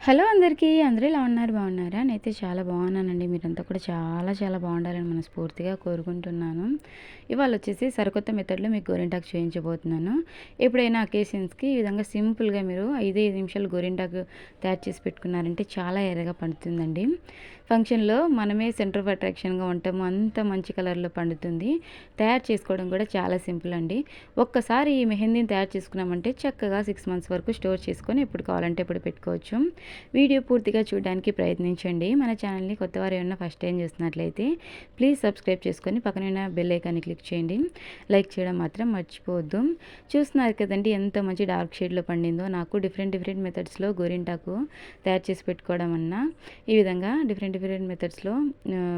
Hello అందరికీ! అందరూ ఎలా ఉన్నారు? బాగున్నారా? నేనైతే చాలా బాగున్నానండి. మీరంతా కూడా చాలా బాగుండాలని మనస్ఫూర్తిగా కోరుకుంటున్నాను. ఇవాళొచ్చేసి సరికొత్త మెథడ్‌లో మీకు గోరింటాకు చూయించబోతున్నాను. ఎప్పుడైనా అకేషన్స్‌కి ఈ విధంగా సింపుల్‌గా మీరు 5 నిమిషాలు గోరింటాకు తయారు చేసి పెట్టుకున్నారంటే చాలా ఎర్రగా పండుతుందండి. ఫంక్షన్‌లో మనమే సెంటర్ ఆఫ్ అట్రాక్షన్‌గా ఉంటాము. అంత మంచి కలర్‌లో పండుతుంది. తయారు చేసుకోవడం కూడా చాలా సింపుల్ అండి. ఒక్కసారి ఈ మెహందీని తయారు చేసుకున్నామంటే చక్కగా 6 మంత్స్ వరకు స్టోర్ చేసుకొని ఎప్పుడు కావాలంటే అప్పుడు పెట్టుకోవచ్చు. వీడియో పూర్తిగా చూడడానికి ప్రయత్నించండి. మన ఛానల్ని కొత్తవారు ఏమన్నా ఫస్ట్ టైం చూస్తున్నట్లయితే ప్లీజ్ సబ్స్క్రైబ్ చేసుకొని పక్కన ఉన్న బెల్ ఐకాన్ని క్లిక్ చేయండి. లైక్ చేయడం మాత్రం మర్చిపోవద్దు. చూస్తున్నారు కదండి ఎంత మంచి డార్క్ షేడ్లో పండిందో. నాకు డిఫరెంట్ మెథడ్స్లో గోరింటాకు తయారు చేసి పెట్టుకోవడం అన్నా ఈ విధంగా డిఫరెంట్ మెథడ్స్లో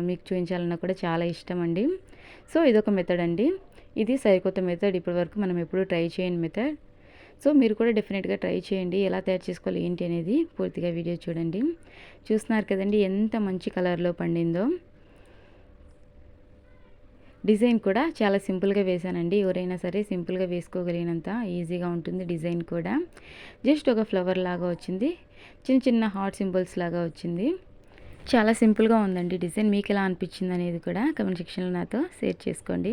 మీకు చూపించాలన్నా కూడా చాలా ఇష్టం అండి. సో ఇదొక మెథడ్ అండి. ఇది సరికొత్త మెథడ్. ఇప్పటివరకు మనం ఎప్పుడూ ట్రై చేయని మెథడ్. సో మీరు కూడా డెఫినెట్గా ట్రై చేయండి. ఎలా తయారు చేసుకోవాలి ఏంటి అనేది పూర్తిగా వీడియో చూడండి. చూస్తున్నారు కదండి ఎంత మంచి కలర్లో పండిందో. డిజైన్ కూడా చాలా సింపుల్గా వేశానండి. ఎవరైనా సరే సింపుల్గా వేసుకోగలిగినంత ఈజీగా ఉంటుంది. డిజైన్ కూడా జస్ట్ ఒక ఫ్లవర్ లాగా వచ్చింది. చిన్న హార్ట్ సింబల్స్ లాగా వచ్చింది. చాలా సింపుల్గా ఉందండి డిజైన్. మీకు ఎలా అనిపించింది అనేది కూడా కమెంట్ సెక్షన్లో నాతో షేర్ చేసుకోండి.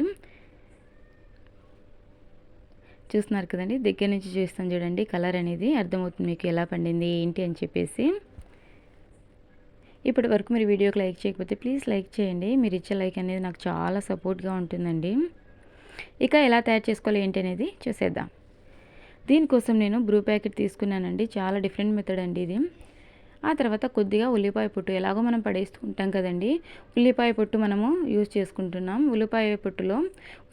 చూస్తున్నారు కదండి, దగ్గర నుంచి చూస్తాను చూడండి. కలర్ అనేది అర్థమవుతుంది మీకు ఎలా పండింది ఏంటి అని చెప్పేసి. ఇప్పటి వరకు మీరు వీడియోకి లైక్ చేయకపోతే ప్లీజ్ లైక్ చేయండి. మీరు ఇచ్చే లైక్ అనేది నాకు చాలా సపోర్ట్గా ఉంటుందండి. ఇక ఎలా తయారు చేసుకోవాలి ఏంటి అనేది చూసేద్దాం. దీనికోసం నేను బ్రూ ప్యాకెట్ తీసుకున్నానండి. చాలా డిఫరెంట్ మెథడ్ అండి ఇది. ఆ తర్వాత కొద్దిగా ఉల్లిపాయ పొట్టు, ఎలాగో మనం పడేస్తూ ఉంటాం కదండి, ఉల్లిపాయ పొట్టు మనము యూజ్ చేసుకుంటున్నాం. ఉల్లిపాయ పొట్టులో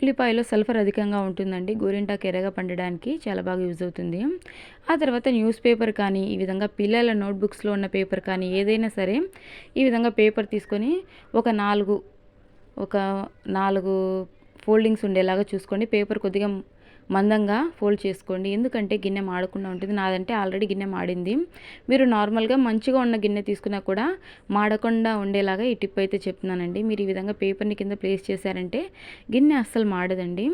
ఉల్లిపాయలో సల్ఫర్ అధికంగా ఉంటుందండి. గోరింటాకు ఎర్రగా పండడానికి చాలా బాగా యూజ్ అవుతుంది. ఆ తర్వాత న్యూస్ పేపర్ కానీ ఈ విధంగా పిల్లల నోట్బుక్స్లో ఉన్న పేపర్ కానీ ఏదైనా సరే ఈ విధంగా పేపర్ తీసుకొని ఒక నాలుగు ఫోల్డింగ్స్ ఉండేలాగా చూసుకోండి. పేపర్ కొద్దిగా మందంగా ఫోల్డ్ చేసుకోండి. ఎందుకంటే గిన్నె మాడకుండా ఉంటుంది. నాదంటే ఆల్రెడీ గిన్నె మాడింది. మీరు నార్మల్గా మంచిగా ఉన్న గిన్నె తీసుకున్నా కూడా మాడకుండా ఉండేలాగా ఈ టిప్ అయితే చెప్తున్నానండి. మీరు ఈ విధంగా పేపర్ని కింద ప్లేస్ చేశారంటే గిన్నె అస్సలు మాడదండి.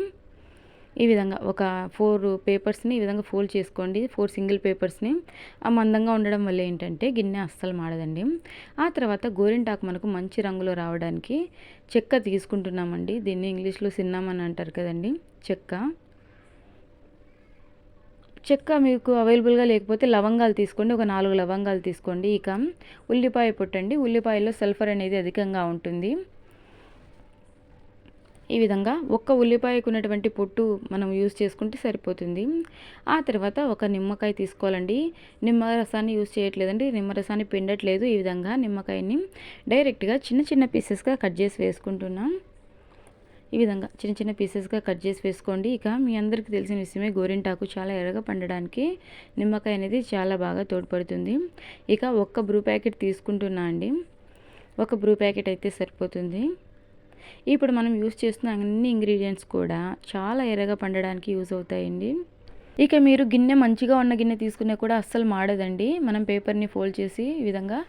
ఈ విధంగా ఒక 4 పేపర్స్ని ఈ విధంగా ఫోల్డ్ చేసుకోండి. 4 సింగిల్ పేపర్స్ని. ఆ మందంగా ఉండడం వల్ల ఏంటంటే గిన్నె అస్సలు మాడదండి. ఆ తర్వాత గోరింటాకు మనకు మంచి రంగులో రావడానికి చెక్క తీసుకుంటున్నామండి. దీన్ని ఇంగ్లీష్లో సిన్నామన్ అంటారు కదండి. చెక్క మీకు అవైలబుల్గా లేకపోతే లవంగాలు తీసుకోండి. ఒక 4 లవంగాలు తీసుకోండి. ఇక ఉల్లిపాయ పొట్టండి. ఉల్లిపాయలో సల్ఫర్ అనేది అధికంగా ఉంటుంది. ఈ విధంగా ఒక్క ఉల్లిపాయకు ఉన్నటువంటి పొట్టు మనం యూజ్ చేసుకుంటే సరిపోతుంది. ఆ తర్వాత ఒక నిమ్మకాయ తీసుకోవాలండి. నిమ్మరసాన్ని యూజ్ చేయట్లేదండి. నిమ్మరసాన్ని పిండట్లేదు. ఈ విధంగా నిమ్మకాయని డైరెక్ట్గా చిన్న పీసెస్గా కట్ చేసి వేసుకుంటున్నాం. ఈ విధంగా చిన్న పీసెస్గా కట్ చేసి వేసుకోండి. ఇక మీ అందరికీ తెలిసిన విషయమే, గోరింటాకు చాలా ఎర్రగా పండడానికి నిమ్మకాయ అనేది చాలా బాగా తోడ్పడుతుంది. ఇక ఒక్క బ్రూ ప్యాకెట్ తీసుకుంటున్నా అండి. ఒక బ్రూ ప్యాకెట్ అయితే సరిపోతుంది. ఇప్పుడు మనం యూస్ చేస్తున్న అన్ని ఇంగ్రీడియంట్స్ కూడా చాలా ఎర్రగా పండడానికి యూజ్ అవుతాయండి. ఇక మీరు గిన్నె మంచిగా ఉన్న గిన్నె తీసుకున్నా కూడా అస్సలు మాడదండి. మనం పేపర్ని ఫోల్డ్ చేసి ఈ విధంగా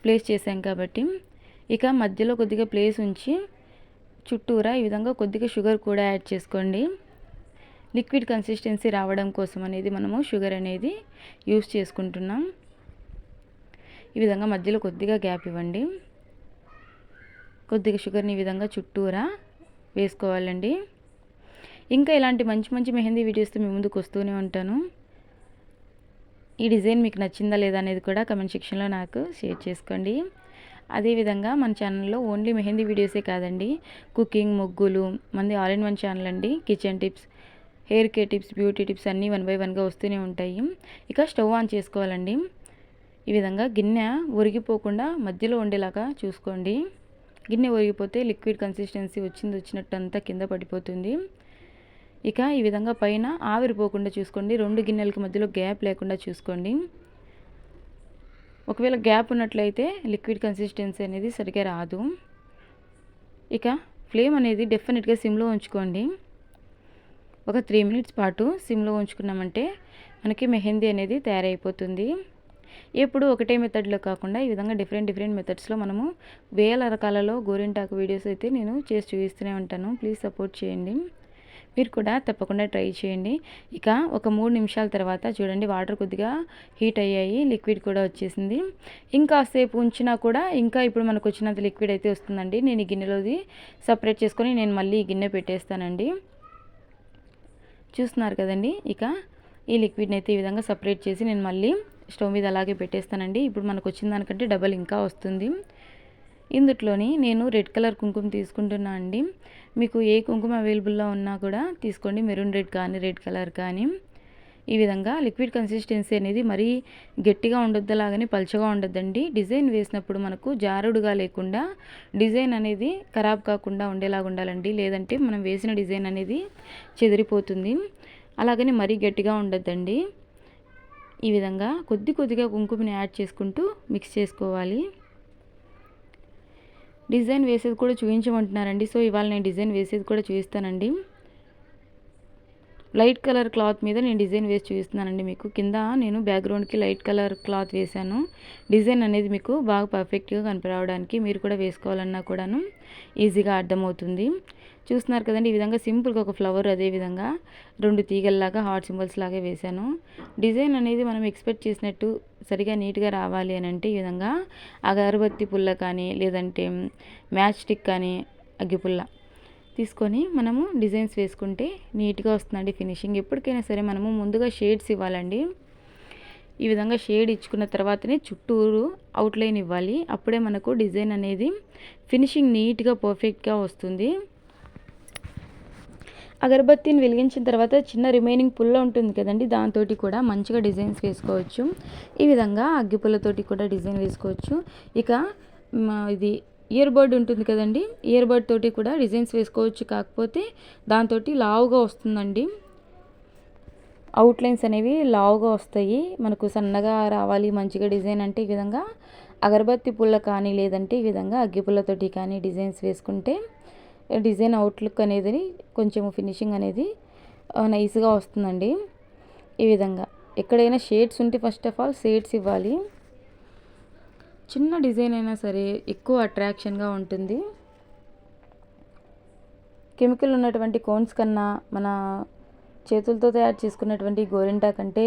ప్లేస్ చేసాం కాబట్టి. ఇక మధ్యలో కొద్దిగా ప్లేస్ ఉంచి చుట్టూరా ఈ విధంగా కొద్దిగా షుగర్ కూడా యాడ్ చేసుకోండి. లిక్విడ్ కన్సిస్టెన్సీ రావడం కోసం అనేది మనము షుగర్ అనేది యూస్ చేసుకుంటున్నాం. ఈ విధంగా మధ్యలో కొద్దిగా గ్యాప్ ఇవ్వండి. కొద్దిగా షుగర్ని ఈ విధంగా చుట్టూరా వేసుకోవాలండి. ఇంకా ఇలాంటి మంచి మెహందీ వీడియోస్తో మీ ముందుకు వస్తూనే ఉంటాను. ఈ డిజైన్ మీకు నచ్చిందా లేదా అనేది కూడా కమెంట్ సెక్షన్లో నాకు షేర్ చేసుకోండి. అదేవిధంగా మన ఛానల్లో ఓన్లీ మెహందీ వీడియోసే కాదండి, కుకింగ్, ముగ్గులు, మంది ఆల్ ఇన్ వన్ ఛానల్ అండి. Kitchen tips, hair care tips, beauty tips అన్నీ 1 by 1గా వస్తూనే ఉంటాయి. ఇక స్టవ్ ఆన్ చేసుకోవాలండి. ఈ విధంగా గిన్నె ఒరిగిపోకుండా మధ్యలో ఉండేలాగా చూసుకోండి. గిన్నె ఒరిగిపోతే లిక్విడ్ కన్సిస్టెన్సీ వచ్చినట్టు అంతా కింద పడిపోతుంది. ఇక ఈ విధంగా పైన ఆవిరిపోకుండా చూసుకోండి. 2 గిన్నెలకి మధ్యలో గ్యాప్ లేకుండా చూసుకోండి. ఒకవేళ గ్యాప్ ఉన్నట్లయితే లిక్విడ్ కన్సిస్టెన్సీ అనేది సరిగ్గా రాదు. ఇక ఫ్లేమ్ అనేది డెఫినెట్గా సిమ్లో ఉంచుకోండి. ఒక 3 minutes పాటు సిమ్లో ఉంచుకున్నామంటే మనకి మెహందీ అనేది తయారైపోతుంది. ఎప్పుడు ఒకటే మెథడ్లో కాకుండా ఈ విధంగా డిఫరెంట్ మెథడ్స్లో మనము వేల రకాలలో గోరింటాకు వీడియోస్ అయితే నేను చేసి చూపిస్తూనే ఉంటాను. ప్లీజ్ సపోర్ట్ చేయండి. మీరు కూడా తప్పకుండా ట్రై చేయండి. ఇక ఒక 3 నిమిషాల తర్వాత చూడండి వాటర్ కొద్దిగా హీట్ అయ్యాయి. లిక్విడ్ కూడా వచ్చేసింది. ఇంకాసేపు ఉంచినా కూడా ఇంకా ఇప్పుడు మనకు వచ్చినంత లిక్విడ్ అయితే వస్తుందండి. నేను ఈ గిన్నెలోది సపరేట్ చేసుకొని నేను మళ్ళీ ఈ గిన్నె పెట్టేస్తానండి. చూస్తున్నారు కదండి. ఇక ఈ లిక్విడ్ని అయితే ఈ విధంగా సపరేట్ చేసి నేను మళ్ళీ స్టవ్ మీద అలాగే పెట్టేస్తానండి. ఇప్పుడు మనకు వచ్చిన దానికంటే డబల్ ఇంకా వస్తుంది. ఇందుట్లోని నేను రెడ్ కలర్ కుంకుమ తీసుకుంటున్నా అండి. మీకు ఏ కుంకుమ అవైలబుల్లో ఉన్నా కూడా తీసుకోండి. మెరూన్ రెడ్ కానీ రెడ్ కలర్ కానీ. ఈ విధంగా లిక్విడ్ కన్సిస్టెన్సీ అనేది మరీ గట్టిగా ఉండొద్దు, లాగానే పలుచగా ఉండొద్దండి. డిజైన్ వేసినప్పుడు మనకు జారుడుగా లేకుండా డిజైన్ అనేది ఖరాబ్ కాకుండా ఉండేలాగా ఉండాలండి. లేదంటే మనం వేసిన డిజైన్ అనేది చెదిరిపోతుంది. అలాగని మరీ గట్టిగా ఉండొద్దండి. ఈ విధంగా కొద్దిగా కుంకుమని యాడ్ చేసుకుంటూ మిక్స్ చేసుకోవాలి. డిజైన్ వేసేది కూడా చూపించమంటున్నారండి. సో ఇవాళ నేను డిజైన్ వేసేది కూడా చూపిస్తానండి. లైట్ కలర్ క్లాత్ మీద నేను డిజైన్ వేసి చూపిస్తున్నానండి మీకు. కింద నేను బ్యాక్గ్రౌండ్కి లైట్ కలర్ క్లాత్ వేశాను. డిజైన్ అనేది మీకు బాగా పర్ఫెక్ట్గా కనిపించడానికి మీరు కూడా వేసుకోవాలన్నా కూడాను ఈజీగా అర్థమవుతుంది. చూస్తున్నారు కదండి. ఈ విధంగా సింపుల్గా ఒక ఫ్లవర్, అదేవిధంగా 2 తీగల్లాగా హార్ట్ సింబల్స్ లాగా వేశాను. డిజైన్ అనేది మనం ఎక్స్పెక్ట్ చేసినట్టు సరిగా నీట్గా రావాలి అని అంటే ఈ విధంగా అగరబత్తి పుల్ల కానీ లేదంటే మ్యాచ్ స్టిక్ కానీ అగ్గిపుల్ల తీసుకొని మనము డిజైన్స్ వేసుకుంటే నీట్గా వస్తుందండి ఫినిషింగ్. ఎప్పటికైనా సరే మనము ముందుగా షేడ్స్ ఇవ్వాలండి. ఈ విధంగా షేడ్ ఇచ్చుకున్న తర్వాతనే చుట్టూరు అవుట్లైన్ ఇవ్వాలి. అప్పుడే మనకు డిజైన్ అనేది ఫినిషింగ్ నీట్గా పర్ఫెక్ట్గా వస్తుంది. అగరబత్తిని వెలిగించిన తర్వాత చిన్న రిమైనింగ్ పుల్ల ఉంటుంది కదండి, దాంతో కూడా మంచిగా డిజైన్స్ వేసుకోవచ్చు. ఈ విధంగా అగ్గిపుల్లతోటి కూడా డిజైన్ వేసుకోవచ్చు. ఇక ఇది ఇయర్ బడ్ ఉంటుంది కదండి, ఇయర్ బడ్ తోటి కూడా డిజైన్స్ వేసుకోవచ్చు. కాకపోతే దాంతో లావుగా వస్తుందండి. అవుట్లైన్స్ అనేవి లావుగా వస్తాయి. మనకు సన్నగా రావాలి మంచిగా డిజైన్ అంటే ఈ విధంగా అగరబత్తి పుల్ల కానీ లేదంటే ఈ విధంగా అగ్గిపుల్లతోటి కానీ డిజైన్స్ వేసుకుంటే డిజైన్ అవుట్లుక్ అనేది కొంచెం ఫినిషింగ్ అనేది నైస్గా వస్తుందండి. ఈ విధంగా ఎక్కడైనా షేడ్స్ ఉంటే ఫస్ట్ ఆఫ్ ఆల్ షేడ్స్ ఇవ్వాలి. చిన్న డిజైన్ అయినా సరే ఎక్కువ అట్రాక్షన్గా ఉంటుంది. కెమికల్ ఉన్నటువంటి కోన్స్ కన్నా మన చేతులతో తయారు చేసుకున్నటువంటి గోరింటాకు అంటే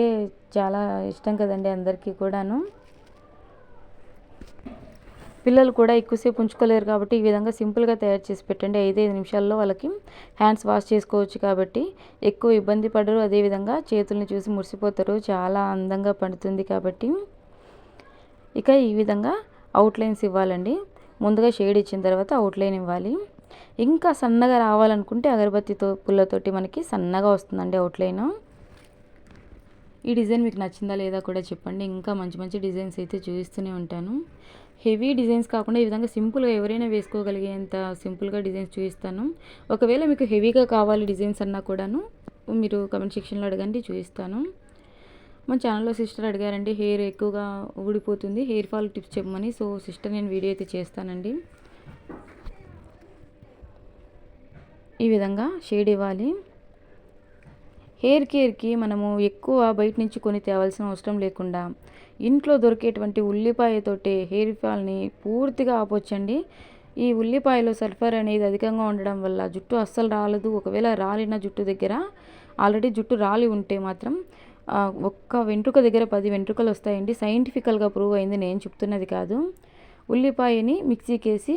చాలా ఇష్టం కదండి అందరికీ కూడాను. పిల్లలు కూడా ఎక్కువసేపు ఉంచుకోలేరు కాబట్టి ఈ విధంగా సింపుల్గా తయారు చేసి పెట్టండి. 5 నిమిషాల్లో వాళ్ళకి హ్యాండ్స్ వాష్ చేసుకోవచ్చు కాబట్టి ఎక్కువ ఇబ్బంది పడరు. అదేవిధంగా చేతుల్ని చూసి మురిసిపోతారు. చాలా అందంగా పడుతుంది కాబట్టి ఇక ఈ విధంగా అవుట్లైన్స్ ఇవ్వాలండి. ముందుగా షేడ్ ఇచ్చిన తర్వాత అవుట్లైన్ ఇవ్వాలి. ఇంకా సన్నగా రావాలనుకుంటే అగరబత్తితో పుల్లతోటి మనకి సన్నగా వస్తుందండి అవుట్లైన్. ఈ డిజైన్ మీకు నచ్చిందా లేదా కూడా చెప్పండి. ఇంకా మంచి మంచి డిజైన్స్ అయితే చూపిస్తూనే ఉంటాను. హెవీ డిజైన్స్ కాకుండా ఈ విధంగా సింపుల్గా ఎవరైనా వేసుకోగలిగేంత సింపుల్గా డిజైన్స్ చూపిస్తాను. ఒకవేళ మీకు హెవీగా కావాలి డిజైన్స్ అన్నా కూడాను మీరు కమెంట్ సెక్షన్లో అడగండి, చూపిస్తాను. మన ఛానల్లో సిస్టర్ అడిగారండి హెయిర్ ఎక్కువగా ఊడిపోతుంది, హెయిర్ ఫాల్ టిప్స్ చెప్పమని. సో సిస్టర్ నేను వీడియో అయితే చేస్తానండి. ఈ విధంగా షేడ్ ఇవ్వాలి. హెయిర్ కేర్కి మనము ఎక్కువ బయట నుంచి కొని తేవాల్సిన అవసరం లేకుండా ఇంట్లో దొరికేటువంటి ఉల్లిపాయతోటే హెయిర్ ఫాల్ని పూర్తిగా ఆపొచ్చండి. ఈ ఉల్లిపాయలో సల్ఫర్ అనేది అధికంగా ఉండడం వల్ల జుట్టు అస్సలు రాలదు. ఒకవేళ రాలిన జుట్టు దగ్గర ఆల్రెడీ జుట్టు రాలి ఉంటే మాత్రం ఒక్క వెంట్రుక దగ్గర 10 వెంట్రుకలు వస్తాయండి. సైంటిఫికల్గా ప్రూవ్ అయింది, నేను చెప్తున్నది కాదు. ఉల్లిపాయని మిక్సీకి వేసి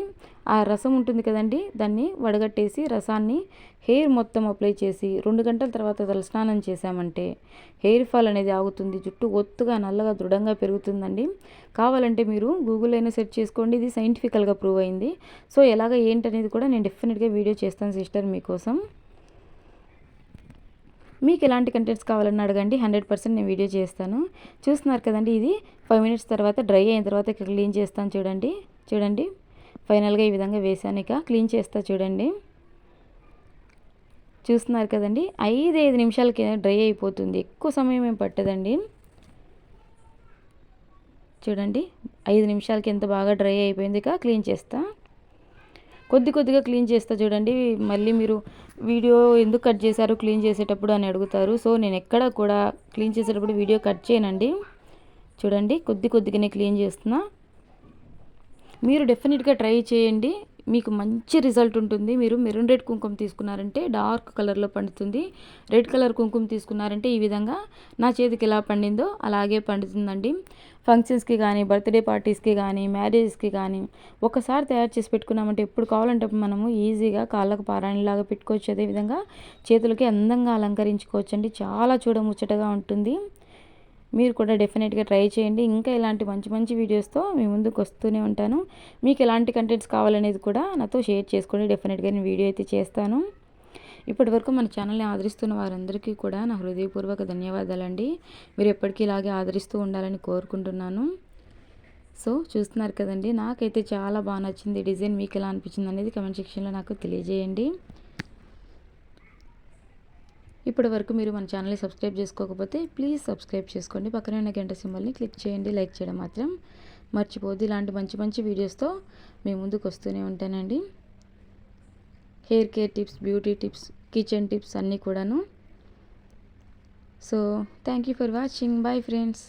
ఆ రసం ఉంటుంది కదండి, దాన్ని వడగట్టేసి రసాన్ని హెయిర్ మొత్తం అప్లై చేసి 2 గంటల తర్వాత తలస్నానం చేసామంటే హెయిర్ ఫాల్ అనేది ఆగుతుంది. జుట్టు ఒత్తుగా నల్లగా దృఢంగా పెరుగుతుందండి. కావాలంటే మీరు గూగుల్ అయినా సెర్చ్ చేసుకోండి, ఇది సైంటిఫికల్గా ప్రూవ్ అయింది. సో ఎలాగ ఏంటనేది కూడా నేను డెఫినెట్గా వీడియో చేస్తాను సిస్టర్ మీకోసం. మీకు ఎలాంటి కంటెంట్స్ కావాలని అడగండి, 100% నేను వీడియో చేస్తాను. చూస్తున్నారు కదండి, ఇది 5 మినిట్స్ తర్వాత డ్రై అయిన తర్వాత ఇక క్లీన్ చేస్తాను. చూడండి ఫైనల్గా ఈ విధంగా వేసాను. ఇక క్లీన్ చేస్తా చూడండి. చూస్తున్నారు కదండి, 5 నిమిషాలకి డ్రై అయిపోతుంది, ఎక్కువ సమయం ఏం పట్టదండి. చూడండి 5 నిమిషాలకి ఎంత బాగా డ్రై అయిపోయింది. ఇక క్లీన్ చేస్తా, కొద్దిగా క్లీన్ చేస్తా. చూడండి మళ్ళీ మీరు వీడియో ఎందుకు కట్ చేశారు క్లీన్ చేసేటప్పుడు అని అడుగుతారు. సో నేను ఎక్కడ కూడా క్లీన్ చేసేటప్పుడు వీడియో కట్ చేయనండి. చూడండి కొద్దిగానే క్లీన్ చేస్తున్నా. మీరు డెఫినెట్గా ట్రై చేయండి. మీకు మంచి రిజల్ట్ ఉంటుంది. మీరు మెరూన్ రెడ్ కుంకుమ తీసుకున్నారంటే డార్క్ కలర్లో పండుతుంది. రెడ్ కలర్ కుంకుమ తీసుకున్నారంటే ఈ విధంగా నా చేతికి ఎలా పండిందో అలాగే పండుతుందండి. ఫంక్షన్స్కి కానీ, బర్త్డే పార్టీస్కి కానీ, మ్యారేజెస్కి కానీ ఒకసారి తయారు చేసి పెట్టుకున్నామంటే ఎప్పుడు కావాలంటే అప్పుడు మనము ఈజీగా కాళ్ళకు పారాణిలాగా పెట్టుకోవచ్చు. అదేవిధంగా చేతులకి అందంగా అలంకరించుకోవచ్చు అండి. చాలా చూడముచ్చటగా ఉంటుంది. మీరు కూడా డెఫినెట్గా ట్రై చేయండి. ఇంకా ఇలాంటి మంచి మంచి వీడియోస్తో మీ ముందుకు వస్తూనే ఉంటాను. మీకు ఎలాంటి కంటెంట్స్ కావాలనేది కూడా నాతో షేర్ చేసుకోండి. డెఫినెట్గా నేను వీడియో అయితే చేస్తాను. ఇప్పటివరకు మన ఛానల్ని ఆదరిస్తున్న వారందరికీ కూడా నా హృదయపూర్వక ధన్యవాదాలండి. మీరు ఎప్పటికీ ఇలాగే ఆదరిస్తూ ఉండాలని కోరుకుంటున్నాను. సో చూస్తున్నారు కదండి, నాకైతే చాలా బాగా నచ్చింది. డిజైన్ మీకు ఎలా అనిపించింది అనేది కమెంట్ సెక్షన్లో నాకు తెలియజేయండి. ఇప్పటి వరకు మీరు మన ఛానల్ని సబ్స్క్రైబ్ చేసుకోకపోతే ప్లీజ్ సబ్స్క్రైబ్ చేసుకోండి. పక్కనే ఉన్న గంట సింబల్ని క్లిక్ చేయండి. లైక్ చేయడం మాత్రం మర్చిపోద్దు. ఇలాంటి మంచి మంచి వీడియోస్తో మీ ముందుకు వస్తూనే ఉంటానండి. Hair care tips, beauty tips, kitchen tips అన్నీ కూడాను. So thank you for watching. Bye friends.